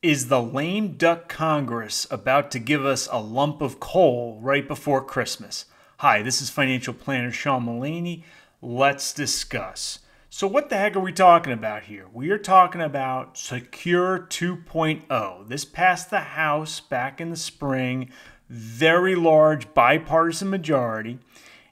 Is the lame duck Congress about to give us a lump of coal right before Christmas? Hi, this is financial planner Sean Mullaney. Let's discuss. So what the heck are we talking about here? We are talking about Secure 2.0. This passed the House back in the spring. Very large bipartisan majority.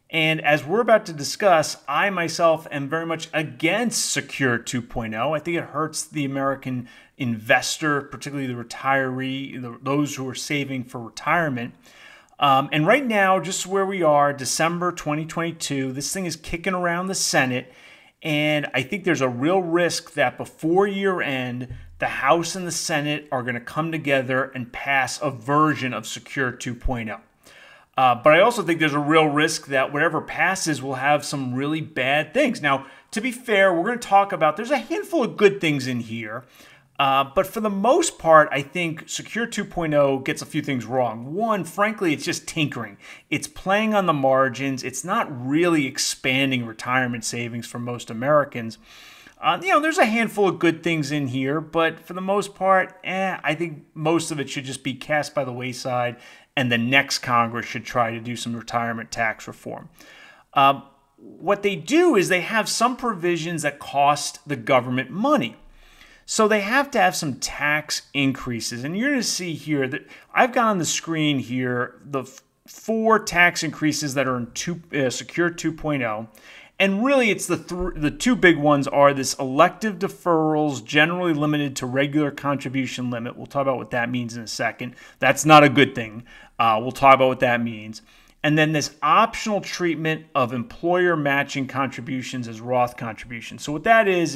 And as we're about to discuss, I myself am very much against Secure 2.0. I think it hurts the American investor, particularly the retiree, those who are saving for retirement. And right now, just where we are, December 2022, this thing is kicking around the Senate. And I think there's a real risk that before year end, the House and the Senate are going to come together and pass a version of Secure 2.0. But I also think there's a real risk that whatever passes will have some really bad things. Now, to be fair, we're going to talk about, there's a handful of good things in here. But for the most part, I think Secure 2.0 gets a few things wrong. One, frankly, it's just tinkering. It's playing on the margins. It's not really expanding retirement savings for most Americans. There's a handful of good things in here, but for the most part, I think most of it should just be cast by the wayside, and the next Congress should try to do some retirement tax reform. What they do is they have some provisions that cost the government money. So they have to have some tax increases. And you're going to see here that I've got on the screen here the four tax increases that are in Secure 2.0. And really, it's the two big ones are this elective deferrals, generally limited to regular contribution limit. We'll talk about what that means in a second. That's not a good thing. We'll talk about what that means. And then this optional treatment of employer matching contributions as Roth contributions. So what that is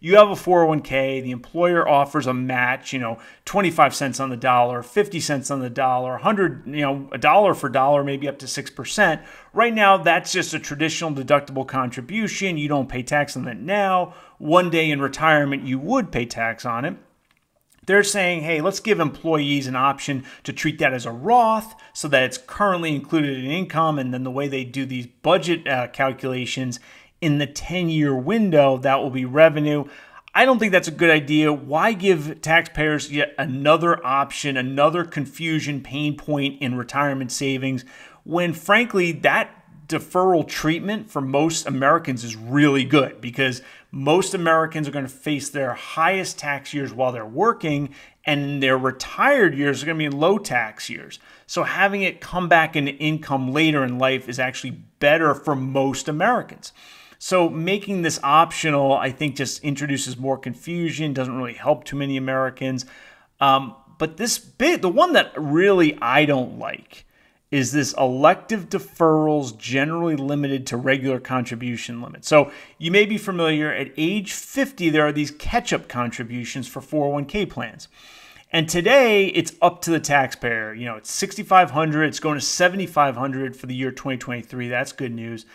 you have a 401k, the employer offers a match, 25 cents on the dollar, 50 cents on the dollar, 100, a dollar for dollar, maybe up to 6%. Right now, that's just a traditional deductible contribution. You don't pay tax on that now. One day in retirement, you would pay tax on it. They're saying, hey, let's give employees an option to treat that as a Roth so that it's currently included in income. And then the way they do these budget calculations in the 10-year window, that will be revenue. I don't think that's a good idea. Why give taxpayers yet another option, another confusion pain point in retirement savings when, frankly, that deferral treatment for most Americans is really good because most Americans are going to face their highest tax years while they're working, and their retired years are going to be in low tax years. So having it come back into income later in life is actually better for most Americans. So making this optional, I think, just introduces more confusion, doesn't really help too many Americans. But the one that really I don't like is this elective deferrals generally limited to regular contribution limits. So you may be familiar, at age 50, there are these catch-up contributions for 401k plans. And today, it's up to the taxpayer. It's $6,500. It's going to $7,500 for the year 2023. That's good news.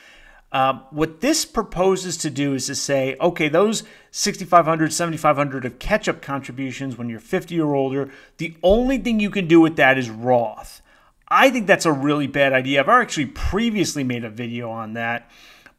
What this proposes to do is to say, okay, those $6,500, $7,500 of catch-up contributions when you're 50 or older, the only thing you can do with that is Roth. I think that's a really bad idea. I've actually previously made a video on that.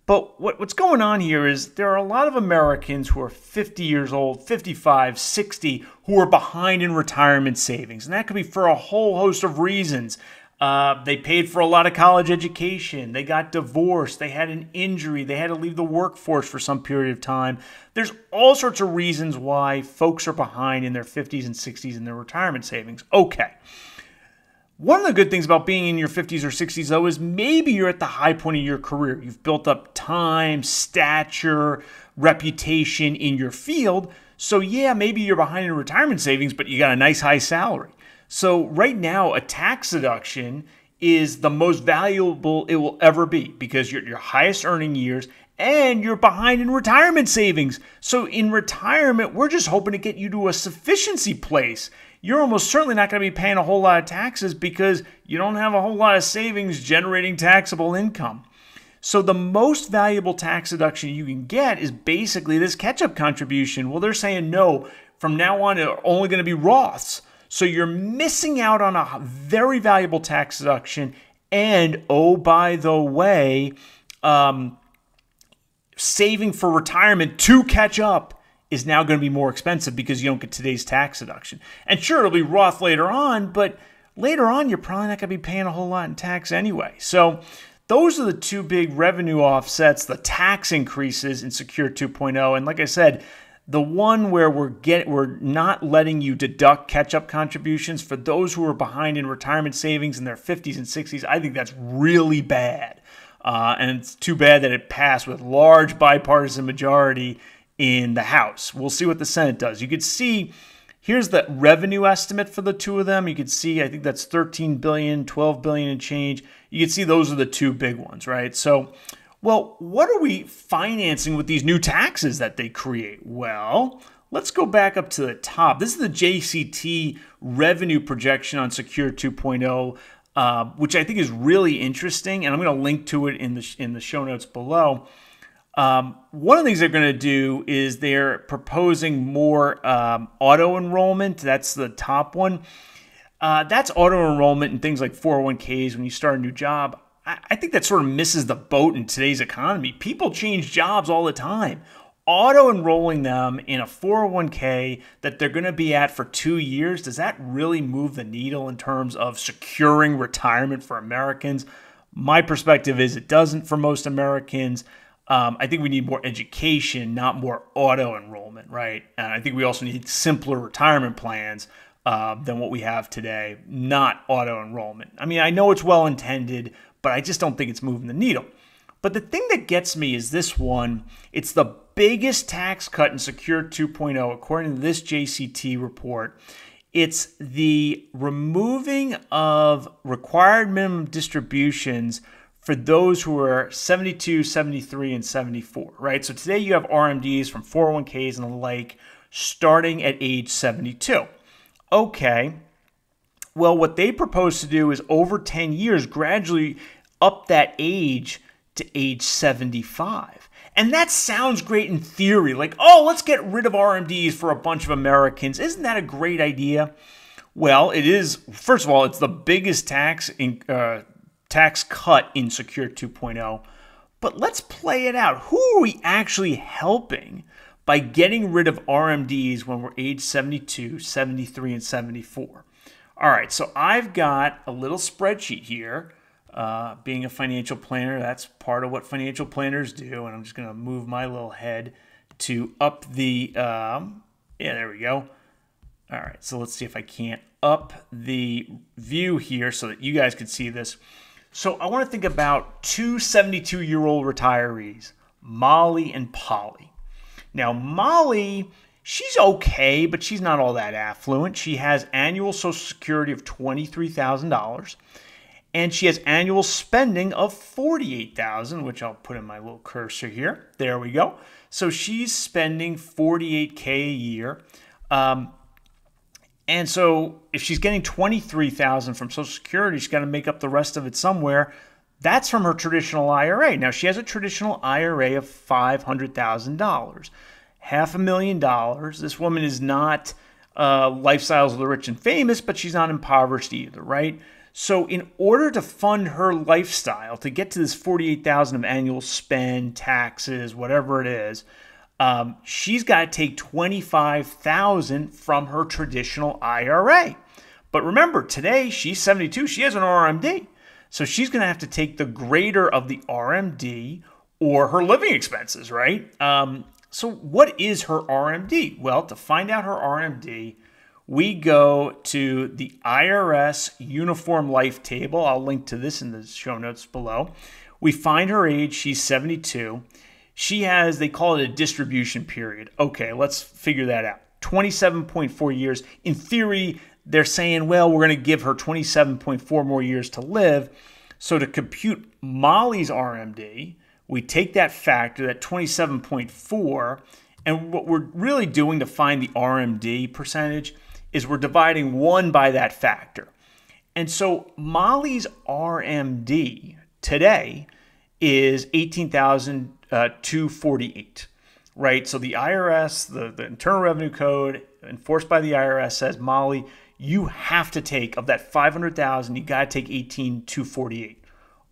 But what's going on here is there are a lot of Americans who are 50 years old, 55, 60, who are behind in retirement savings. And that could be for a whole host of reasons. They paid for a lot of college education. They got divorced. They had an injury. They had to leave the workforce for some period of time. There's all sorts of reasons why folks are behind in their 50s and 60s in their retirement savings. Okay. One of the good things about being in your 50s or 60s, though, is maybe you're at the high point of your career. You've built up time, stature, reputation in your field. So yeah, maybe you're behind in retirement savings, but you got a nice high salary. So right now, a tax deduction is the most valuable it will ever be because you're at your highest earning years and you're behind in retirement savings. So in retirement, we're just hoping to get you to a sufficiency place. You're almost certainly not going to be paying a whole lot of taxes because you don't have a whole lot of savings generating taxable income. So the most valuable tax deduction you can get is basically this catch-up contribution. Well, they're saying no, from now on, it's only going to be Roths. So you're missing out on a very valuable tax deduction. And, oh, by the way, saving for retirement to catch up is now going to be more expensive because you don't get today's tax deduction. And sure, it'll be Roth later on, but later on, you're probably not going to be paying a whole lot in tax anyway. So those are the two big revenue offsets, the tax increases in Secure 2.0. And like I said, the one where we're not letting you deduct catch-up contributions for those who are behind in retirement savings in their 50s and 60s, I think that's really bad. And it's too bad that it passed with large bipartisan majority in the House. We'll see what the Senate does. You could see, here's the revenue estimate for the two of them. You could see, I think that's $13 billion, $12 billion and change. You can see those are the two big ones, right? So, well, what are we financing with these new taxes that they create? Well, let's go back up to the top. This is the JCT revenue projection on Secure 2.0, which I think is really interesting, and I'm going to link to it in the show notes below. One of the things they're going to do is they're proposing more auto enrollment. That's the top one. That's auto enrollment in things like 401ks when you start a new job. I think that sort of misses the boat in today's economy. People change jobs all the time. Auto enrolling them in a 401k that they're going to be at for 2 years, does that really move the needle in terms of securing retirement for Americans? My perspective is it doesn't for most Americans. I think we need more education, not more auto enrollment, right? And I think we also need simpler retirement plans than what we have today, not auto enrollment. I mean, I know it's well intended, but I just don't think it's moving the needle. But the thing that gets me is this one. It's the biggest tax cut in Secure 2.0, according to this JCT report. It's the removing of required minimum distributions for those who are 72, 73, and 74, right? So today you have RMDs from 401ks and the like starting at age 72. Okay. Well, what they propose to do is over 10 years, gradually up that age to age 75. And that sounds great in theory, like, oh, let's get rid of RMDs for a bunch of Americans. Isn't that a great idea? Well, it is. First of all, it's the biggest tax cut in Secure 2.0. But let's play it out. Who are we actually helping by getting rid of RMDs when we're age 72, 73, and 74? All right, so I've got a little spreadsheet here. Being a financial planner, that's part of what financial planners do. And I'm just going to move my little head to up the, yeah, there we go. All right, so let's see if I can't up the view here so that you guys can see this. So I want to think about two 72-year-old retirees, Molly and Polly. Now, Molly, she's okay, but she's not all that affluent. She has annual Social Security of $23,000, and she has annual spending of $48,000, which I'll put in my little cursor here. There we go. So she's spending $48K a year. And so if she's getting $23,000 from Social Security, she's got to make up the rest of it somewhere. That's from her traditional IRA. Now, she has a traditional IRA of $500,000, $500,000. This woman is not Lifestyles of the Rich and Famous, but she's not impoverished either, right? So in order to fund her lifestyle, to get to this $48,000 of annual spend, taxes, whatever it is, she's got to take $25,000 from her traditional IRA. But remember, today she's 72. She has an RMD. So she's going to have to take the greater of the RMD or her living expenses, right? So what is her RMD? Well, to find out her RMD, we go to the IRS Uniform Life Table. I'll link to this in the show notes below. We find her age. She's 72. She has, they call it a distribution period. Okay, let's figure that out. 27.4 years. In theory, they're saying, well, we're going to give her 27.4 more years to live. So to compute Molly's RMD, we take that factor, that 27.4, and what we're really doing to find the RMD percentage is we're dividing 1 by that factor. And so Molly's RMD today is $18,248, right? So the IRS, the Internal Revenue Code enforced by the IRS says, Molly, you have to take, of that $500,000, you got to take $18,248.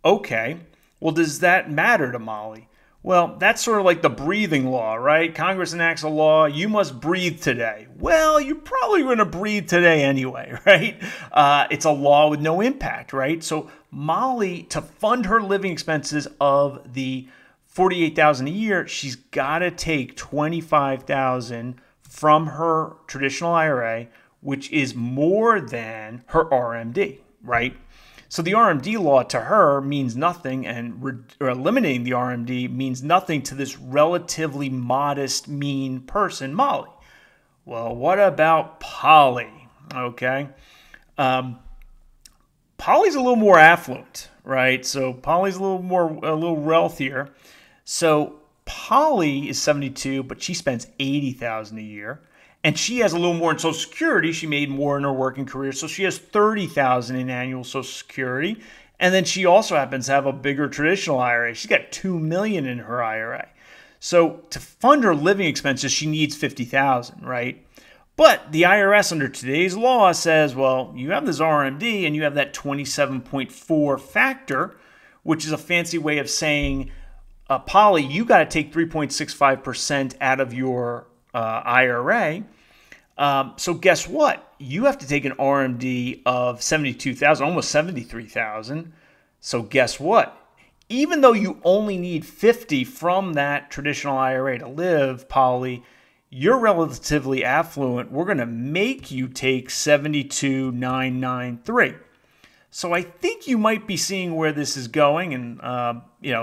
Okay, well, does that matter to Molly? Well, that's sort of like the breathing law, right? Congress enacts a law, you must breathe today. Well, you're probably going to breathe today anyway, right? It's a law with no impact, right? So Molly, to fund her living expenses of the $48,000 a year, she's got to take $25,000 from her traditional IRA, which is more than her RMD, right? So the RMD law to her means nothing, and eliminating the RMD means nothing to this relatively modest, mean person, Molly. Well, what about Polly? Okay. Polly's a little more affluent, right? So Polly's a little wealthier. So Polly is 72, but she spends $80,000 a year. And she has a little more in Social Security. She made more in her working career, so she has $30,000 in annual Social Security. And then she also happens to have a bigger traditional IRA. She's got $2 million in her IRA. So to fund her living expenses, she needs $50,000, right? But the IRS under today's law says, well, you have this RMD and you have that 27.4 factor, which is a fancy way of saying, Polly, you got to take 3.65% out of your IRA. So guess what? You have to take an RMD of 72,000, almost 73,000. So guess what? Even though you only need 50 from that traditional IRA to live, Polly, you're relatively affluent. We're going to make you take 72,993. So I think you might be seeing where this is going, and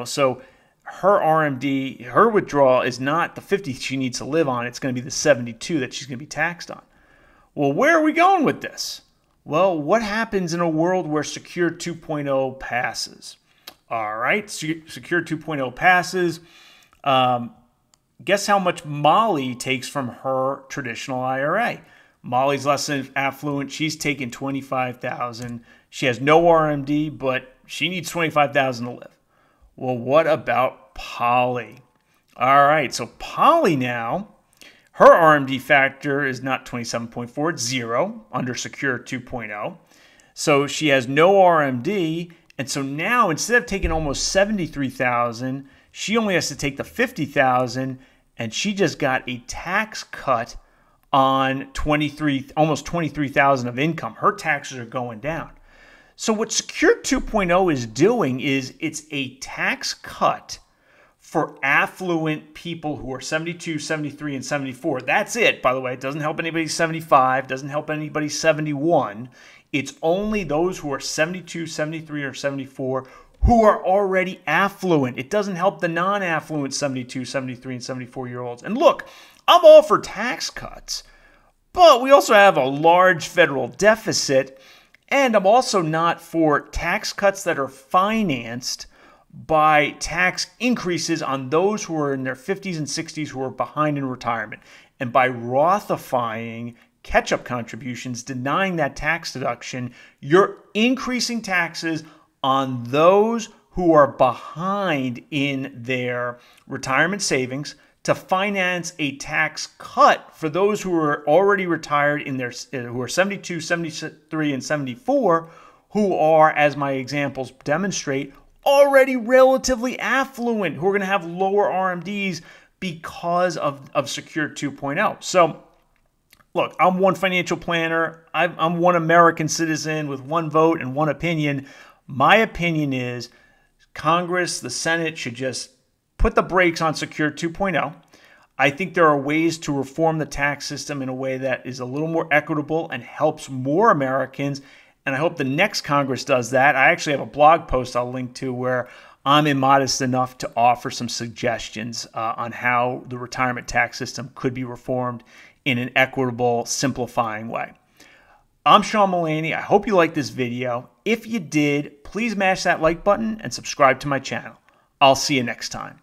so her RMD, her withdrawal is not the 50 she needs to live on. It's going to be the 72 that she's going to be taxed on. Well, where are we going with this? Well, what happens in a world where Secure 2.0 passes? All right, Secure 2.0 passes. Guess how much Molly takes from her traditional IRA? Molly's less than affluent. She's taking $25,000. She has no RMD, but she needs $25,000 to live. Well, what about Polly? All right, so Polly now, her RMD factor is not 27.4, it's 0 under Secure 2.0. So she has no RMD, and so now instead of taking almost $73,000, she only has to take the $50,000, and she just got a tax cut on almost $23,000 of income. Her taxes are going down. So what Secure 2.0 is doing is it's a tax cut for affluent people who are 72, 73, and 74. That's it, by the way. It doesn't help anybody 75, doesn't help anybody 71. It's only those who are 72, 73, or 74 who are already affluent. It doesn't help the non-affluent 72, 73, and 74-year-olds. And look, I'm all for tax cuts, but we also have a large federal deficit. And I'm also not for tax cuts that are financed by tax increases on those who are in their 50s and 60s who are behind in retirement. And by Rothifying catch-up contributions, denying that tax deduction, you're increasing taxes on those who are behind in their retirement savings to finance a tax cut for those who are already retired who are 72, 73, and 74, who are, as my examples demonstrate, already relatively affluent, who are going to have lower RMDs because of Secure 2.0. So, look, I'm one financial planner. I'm one American citizen with one vote and one opinion. My opinion is Congress, the Senate, should just put the brakes on Secure 2.0. I think there are ways to reform the tax system in a way that is a little more equitable and helps more Americans. And I hope the next Congress does that. I actually have a blog post I'll link to where I'm immodest enough to offer some suggestions on how the retirement tax system could be reformed in an equitable, simplifying way. I'm Sean Mullaney. I hope you liked this video. If you did, please mash that like button and subscribe to my channel. I'll see you next time.